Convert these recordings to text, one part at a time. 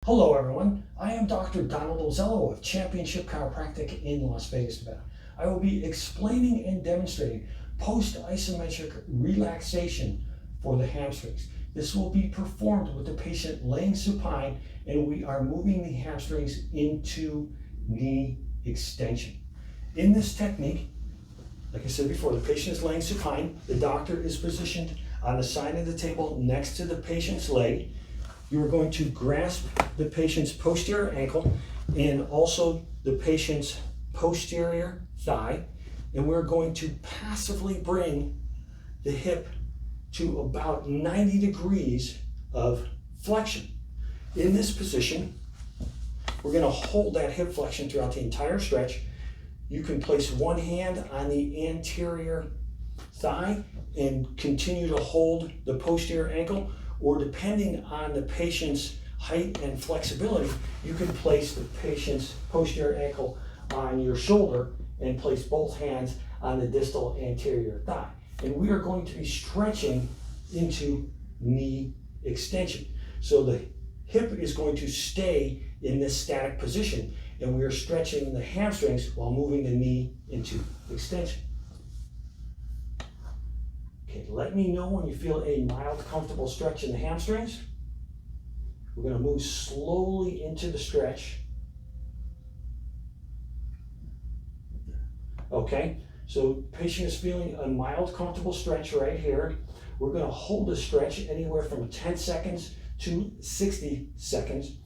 Hello everyone, I am Dr. Donald Ozello of Championship Chiropractic in Las Vegas, Nevada. I will be explaining and demonstrating post-isometric relaxation for the hamstrings. This will be performed with the patient laying supine, and we are moving the hamstrings into knee extension. In this technique, like I said before, the patient is laying supine, the doctor is positioned on the side of the table next to the patient's leg. You are going to grasp the patient's posterior ankle and also the patient's posterior thigh, and we're going to passively bring the hip to about 90 degrees of flexion. In this position, we're going to hold that hip flexion throughout the entire stretch. You can place one hand on the anterior thigh and continue to hold the posterior ankle, or depending on the patient's height and flexibility, you can place the patient's posterior ankle on your shoulder and place both hands on the distal anterior thigh. And we are going to be stretching into knee extension. So the hip is going to stay in this static position, and we are stretching the hamstrings while moving the knee into extension. Okay, let me know when you feel a mild, comfortable stretch in the hamstrings. We're going to move slowly into the stretch. Okay, so patient is feeling a mild, comfortable stretch right here. We're going to hold the stretch anywhere from 10 seconds to 60 seconds.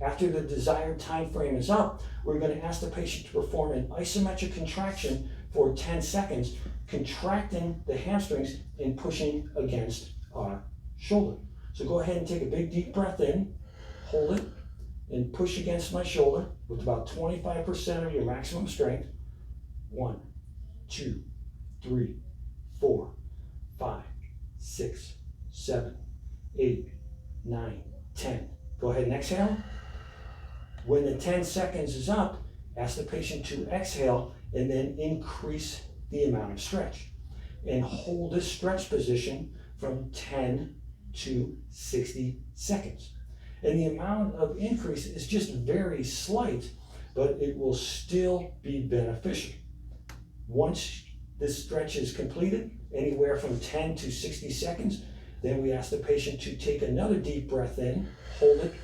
After the desired time frame is up, we're going to ask the patient to perform an isometric contraction for 10 seconds, contracting the hamstrings and pushing against our shoulder. So go ahead and take a big deep breath in, hold it, and push against my shoulder with about 25% of your maximum strength. 1, 2, 3, 4, 5, 6, 7, 8, 9, 10. Go ahead and exhale. When the 10 seconds is up, ask the patient to exhale and then increase the amount of stretch. And hold this stretch position from 10 to 60 seconds. And the amount of increase is just very slight, but it will still be beneficial. Once this stretch is completed, anywhere from 10 to 60 seconds, then we ask the patient to take another deep breath in, hold it,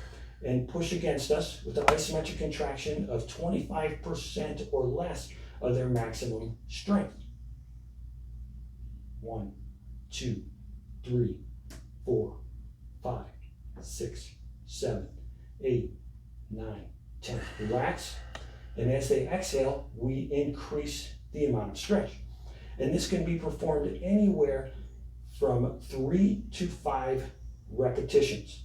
and push against us with an isometric contraction of 25% or less of their maximum strength. 1, 2, 3, 4, 5, 6, 7, 8, 9, 10. Relax. And as they exhale, we increase the amount of stretch. And this can be performed anywhere from 3 to 5 repetitions.